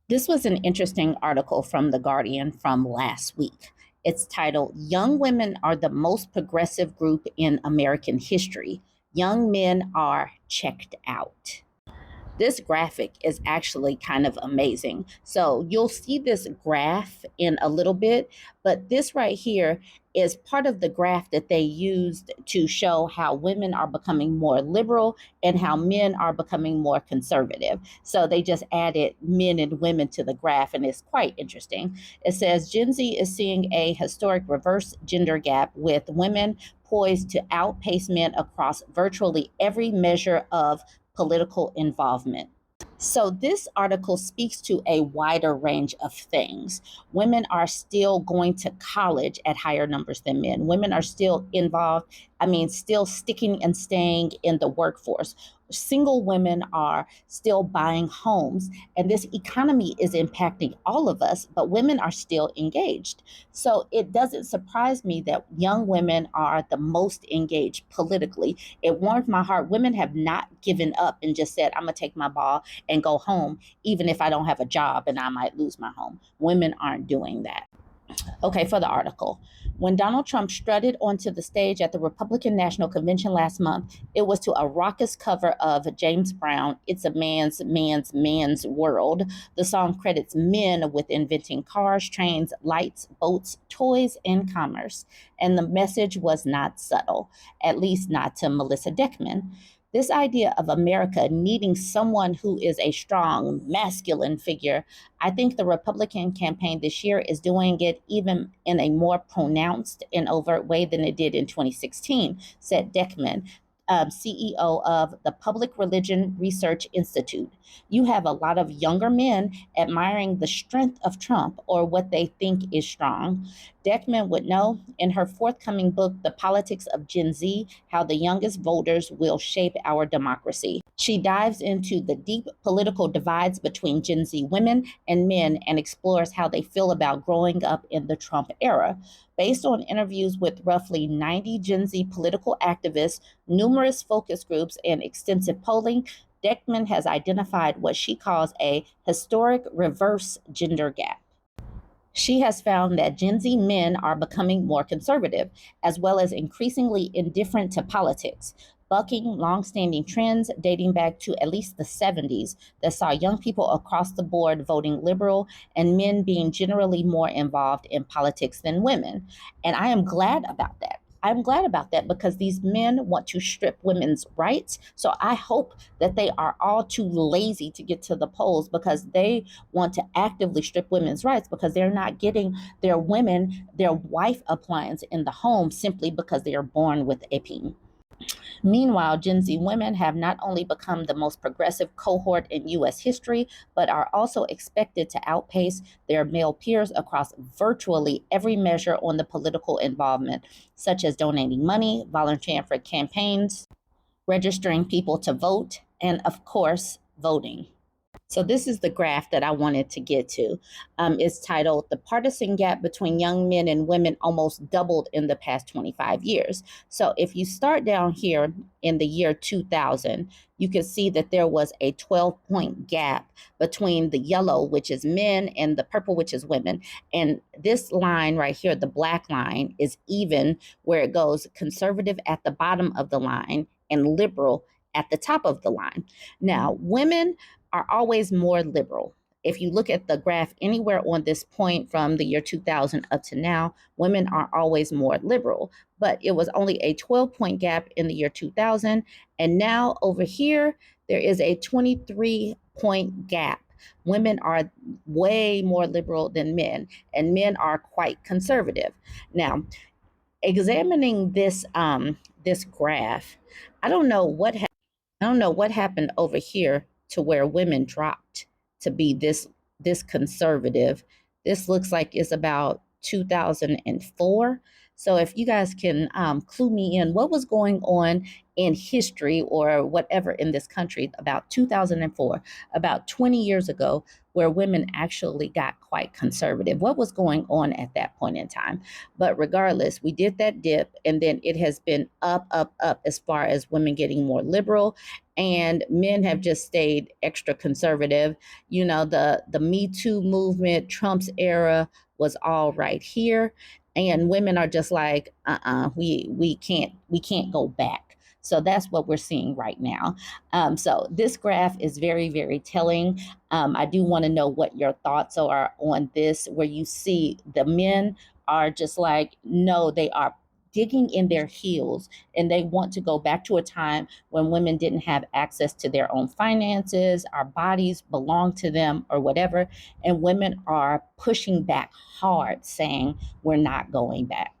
This was an interesting article from The Guardian from last week. It's titled, Young Women Are the Most Progressive Group in American History. Young Men Are Checked Out. This graphic is actually kind of amazing. So you'll see this graph in a little bit, but this right here is part of the graph that they used to show how women are becoming more liberal and how men are becoming more conservative. So they just added men and women to the graph, and it's quite interesting. It says Gen Z is seeing a historic reverse gender gap, with women poised to outpace men across virtually every measure of political involvement. So, this article speaks to a wider range of things. Women are still going to college at higher numbers than men. Women are still involved, still sticking and staying in the workforce. Single women are still buying homes, and this economy is impacting all of us, but women are still engaged. So, it doesn't surprise me that young women are the most engaged politically. It warmed my heart. Women have not given up and just said, I'm going to take my ball and go home, even if I don't have a job and I might lose my home. Women aren't doing that. Okay, for the article. When Donald Trump strutted onto the stage at the Republican National Convention last month, it was to a raucous cover of James Brown, It's a Man's World. The song credits men with inventing cars, trains, lights, boats, toys, and commerce. And the message was not subtle, at least not to Melissa Deckman. This idea of America needing someone who is a strong, masculine figure, I think the Republican campaign this year is doing it even in a more pronounced and overt way than it did in 2016, said Deckman, CEO of the Public Religion Research Institute. You have a lot of younger men admiring the strength of Trump, or what they think is strong. Deckman would know. In her forthcoming book, The Politics of Gen Z, How the Youngest Voters Will Shape Our Democracy, she dives into the deep political divides between Gen Z women and men and explores how they feel about growing up in the Trump era. Based on interviews with roughly 90 Gen Z political activists, numerous focus groups, and extensive polling, Deckman has identified what she calls a historic reverse gender gap. She has found that Gen Z men are becoming more conservative, as well as increasingly indifferent to politics, bucking longstanding trends dating back to at least the 70s that saw young people across the board voting liberal and men being generally more involved in politics than women. And I am glad about that. I'm glad about that because these men want to strip women's rights. So I hope that they are all too lazy to get to the polls because they want to actively strip women's rights because they're not getting their wife appliance in the home simply because they are born with a peen. Meanwhile, Gen Z women have not only become the most progressive cohort in U.S. history, but are also expected to outpace their male peers across virtually every measure on the political involvement, such as donating money, volunteering for campaigns, registering people to vote, and of course, voting. So this is the graph that I wanted to get to. It's titled The Partisan Gap Between Young Men and Women Almost Doubled in the Past 25 Years. So if you start down here in the year 2000, you can see that there was a 12-point gap between the yellow, which is men, and the purple, which is women. And this line right here, the black line, is even, where it goes conservative at the bottom of the line and liberal at the top of the line. Now, women are always more liberal. If you look at the graph anywhere on this point from the year 2000 up to now, women are always more liberal. But it was only a 12-point gap in the year 2000. And now over here, there is a 23-point gap. Women are way more liberal than men, and men are quite conservative. Now, examining this graph, I don't know what I don't know what happened over here to where women dropped to be this conservative. This looks like it's about 2004. So if you guys can clue me in, what was going on in history or whatever in this country about 2004, about 20 years ago, where women actually got quite conservative? What was going on at that point in time? But regardless, we did that dip, and then it has been up, up, up as far as women getting more liberal, and men have just stayed extra conservative. You know, the Me Too movement, Trump's era was all right here, and women are just like, we can't go back. So that's what we're seeing right now. So this graph is very, very telling. I do want to know what your thoughts are on this, where you see the men are just like, no, they are digging in their heels, and they want to go back to a time when women didn't have access to their own finances, our bodies belong to them or whatever. And women are pushing back hard, saying, we're not going back.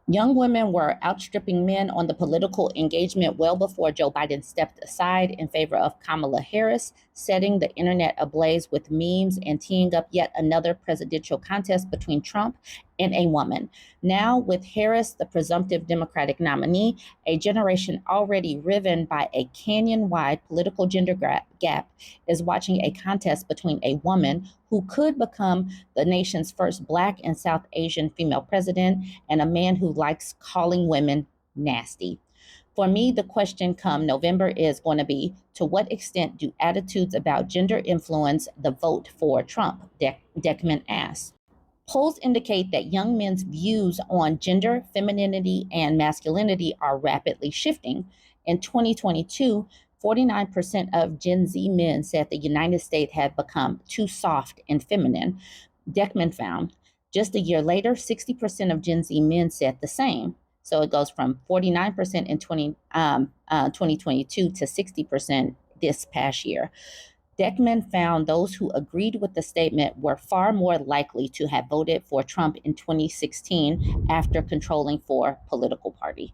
Young women were outstripping men on the political engagement well before Joe Biden stepped aside in favor of Kamala Harris, setting the internet ablaze with memes and teeing up yet another presidential contest between Trump and a woman. Now, with Harris, the presumptive Democratic nominee, a generation already riven by a canyon wide political gender gap is watching a contest between a woman who could become the nation's first Black and South Asian female president and a man who likes calling women nasty. For me, the question come November is going to be, to what extent do attitudes about gender influence the vote for Trump? Deckman asked. Polls indicate that young men's views on gender, femininity, and masculinity are rapidly shifting. In 2022, 49% of Gen Z men said the United States had become too soft and feminine. Deckman found. Just a year later, 60% of Gen Z men said the same. So it goes from 49% in 2022 to 60% this past year. Deckman found those who agreed with the statement were far more likely to have voted for Trump in 2016 after controlling for political party.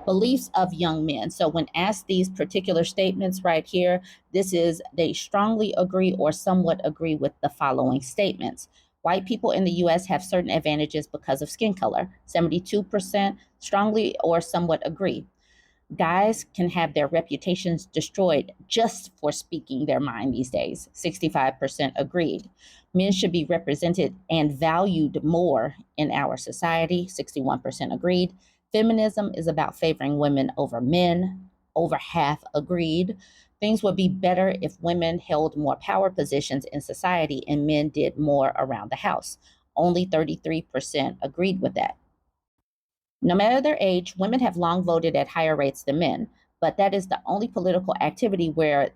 Beliefs of young men. So when asked these particular statements right here, this is they strongly agree or somewhat agree with the following statements. White people in the US have certain advantages because of skin color. 72% strongly or somewhat agree. Guys can have their reputations destroyed just for speaking their mind these days. 65% agreed. Men should be represented and valued more in our society. 61% agreed. Feminism is about favoring women over men. Over half agreed. Things would be better if women held more power positions in society and men did more around the house. Only 33% agreed with that. No matter their age, women have long voted at higher rates than men, but that is the only political activity where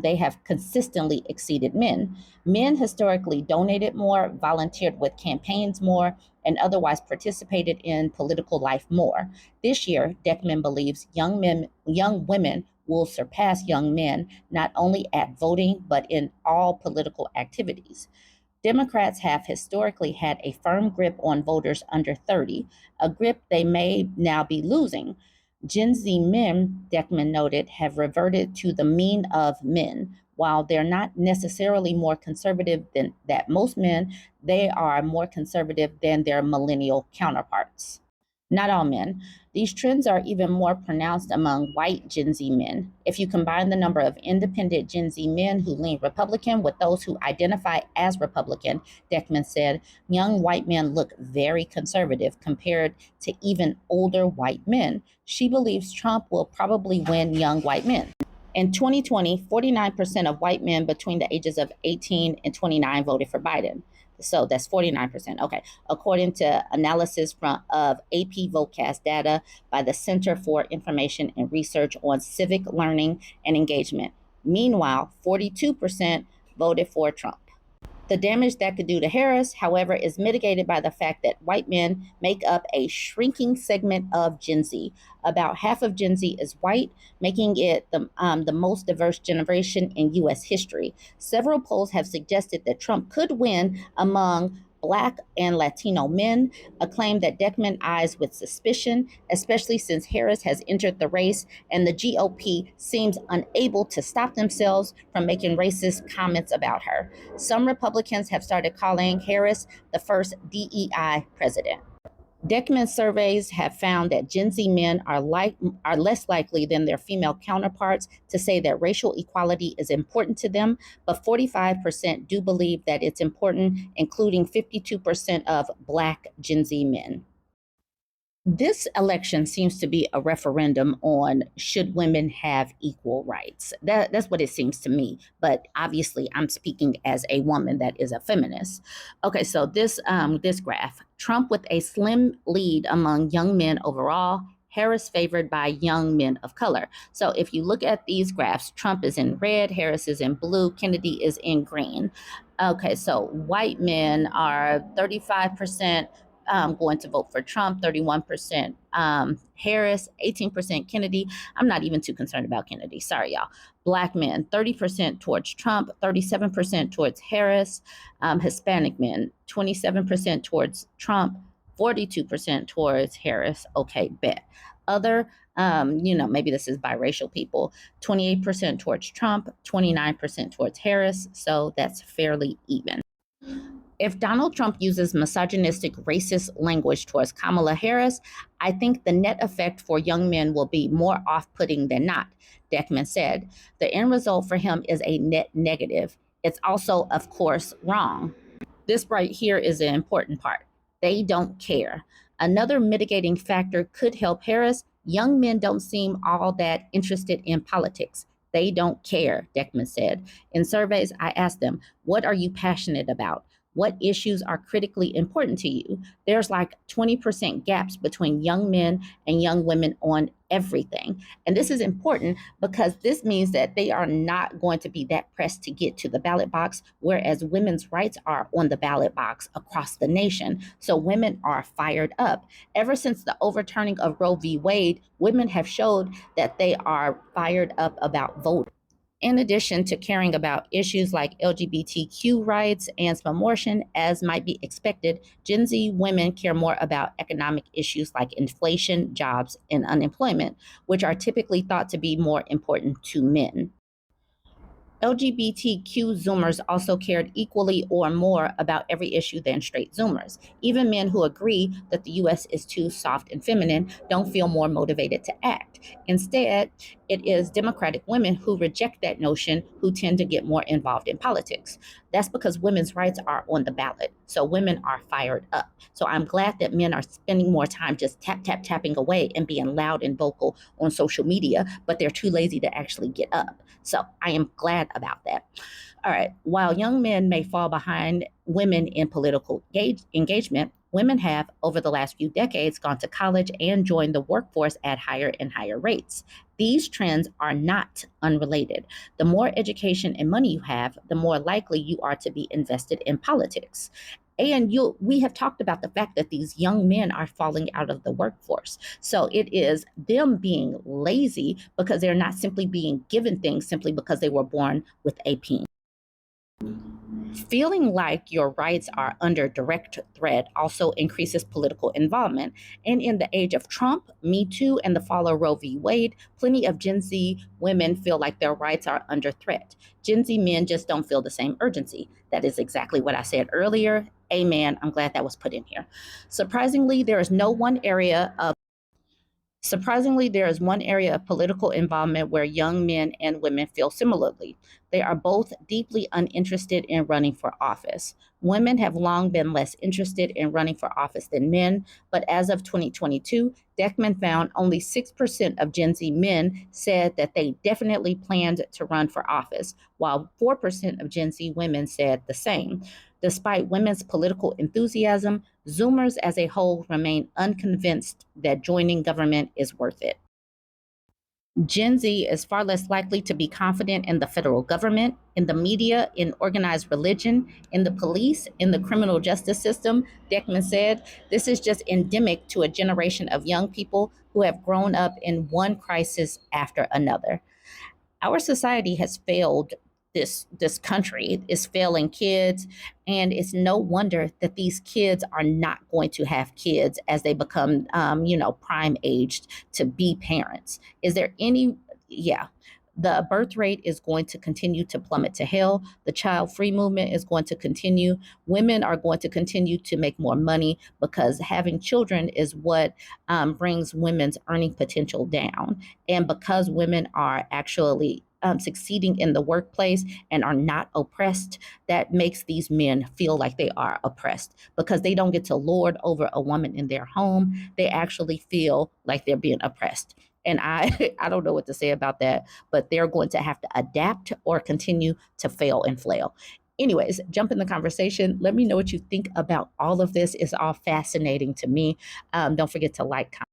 they have consistently exceeded men. Men historically donated more, volunteered with campaigns more, and otherwise participated in political life more. This year, Deckman believes young women will surpass young men not only at voting but in all political activities. Democrats have historically had a firm grip on voters under 30, a grip they may now be losing. Gen Z men, Deckman noted, have reverted to the mean of men. While they're not necessarily more conservative than that most men, they are more conservative than their millennial counterparts. Not all men. These trends are even more pronounced among white Gen Z men. If you combine the number of independent Gen Z men who lean Republican with those who identify as Republican, Deckman said, young white men look very conservative compared to even older white men. She believes Trump will probably win young white men. In 2020, 49% of white men between the ages of 18 and 29 voted for Biden. So that's 49%. Okay. According to analysis of AP Votecast data by the Center for Information and Research on Civic Learning and Engagement. Meanwhile, 42% voted for Trump. The damage that could do to Harris, however, is mitigated by the fact that white men make up a shrinking segment of Gen Z. About half of Gen Z is white, making it the most diverse generation in U.S. history. Several polls have suggested that Trump could win among Black and Latino men, a claim that Deckman eyes with suspicion, especially since Harris has entered the race and the GOP seems unable to stop themselves from making racist comments about her. Some Republicans have started calling Harris the first DEI president. Deckman surveys have found that Gen Z men are less likely than their female counterparts to say that racial equality is important to them, but 45% do believe that it's important, including 52% of Black Gen Z men. This election seems to be a referendum on should women have equal rights. That's what it seems to me. But obviously, I'm speaking as a woman that is a feminist. Okay, so this graph: Trump with a slim lead among young men overall. Harris favored by young men of color. So if you look at these graphs, Trump is in red, Harris is in blue, Kennedy is in green. Okay, so white men are 35% going to vote for Trump, 31% Harris, 18% Kennedy. I'm not even too concerned about Kennedy. Sorry, y'all. Black men, 30% towards Trump, 37% towards Harris. Hispanic men, 27% towards Trump, 42% towards Harris. Okay, bet. Other, maybe this is biracial people, 28% towards Trump, 29% towards Harris. So that's fairly even. If Donald Trump uses misogynistic, racist language towards Kamala Harris, I think the net effect for young men will be more off putting than not, Deckman said. The end result for him is a net negative. It's also, of course, wrong. This right here is the important part. They don't care. Another mitigating factor could help Harris. Young men don't seem all that interested in politics. They don't care, Deckman said. In surveys, I asked them, what are you passionate about? What issues are critically important to you? There's like 20% gaps between young men and young women on everything. And this is important because this means that they are not going to be that pressed to get to the ballot box, whereas women's rights are on the ballot box across the nation. So women are fired up. Ever since the overturning of Roe v. Wade, women have showed that they are fired up about voting. In addition to caring about issues like LGBTQ rights and abortion, as might be expected, Gen Z women care more about economic issues like inflation, jobs, and unemployment, which are typically thought to be more important to men. LGBTQ Zoomers also cared equally or more about every issue than straight Zoomers. Even men who agree that the US is too soft and feminine don't feel more motivated to act. Instead, it is Democratic women who reject that notion who tend to get more involved in politics. That's because women's rights are on the ballot. So women are fired up. So I'm glad that men are spending more time just tapping away and being loud and vocal on social media, but they're too lazy to actually get up. So I am glad about that. All right. While young men may fall behind women in political engagement, women have, over the last few decades, gone to college and joined the workforce at higher and higher rates. These trends are not unrelated. The more education and money you have, the more likely you are to be invested in politics. And we have talked about the fact that these young men are falling out of the workforce. So it is them being lazy because they're not simply being given things simply because they were born with a penis. Feeling like your rights are under direct threat also increases political involvement. And in the age of Trump, Me Too, and the fall of Roe v. Wade, plenty of Gen Z women feel like their rights are under threat. Gen Z men just don't feel the same urgency. That is exactly what I said earlier. Amen. I'm glad that was put in here. Surprisingly, there is no one area of Surprisingly, there is one area of political involvement where young men and women feel similarly. They are both deeply uninterested in running for office. Women have long been less interested in running for office than men, but as of 2022, Deckman found only 6% of Gen Z men said that they definitely planned to run for office, while 4% of Gen Z women said the same. Despite women's political enthusiasm, Zoomers as a whole remain unconvinced that joining government is worth it. Gen Z is far less likely to be confident in the federal government, in the media, in organized religion, in the police, in the criminal justice system. Deckman said, this is just endemic to a generation of young people who have grown up in one crisis after another. Our society has failed this country is failing kids, and it's no wonder that these kids are not going to have kids as they become prime aged to be parents. Is there any yeah The birth rate is going to continue to plummet to hell. The child free movement is going to continue. Women are going to continue to make more money because having children is what brings women's earning potential down. And because women are actually succeeding in the workplace and are not oppressed, that makes these men feel like they are oppressed because they don't get to lord over a woman in their home. They actually feel like they're being oppressed. And I don't know what to say about that, but they're going to have to adapt or continue to fail and flail. Anyways, jump in the conversation. Let me know what you think about all of this. It's all fascinating to me. Don't forget to like, comment.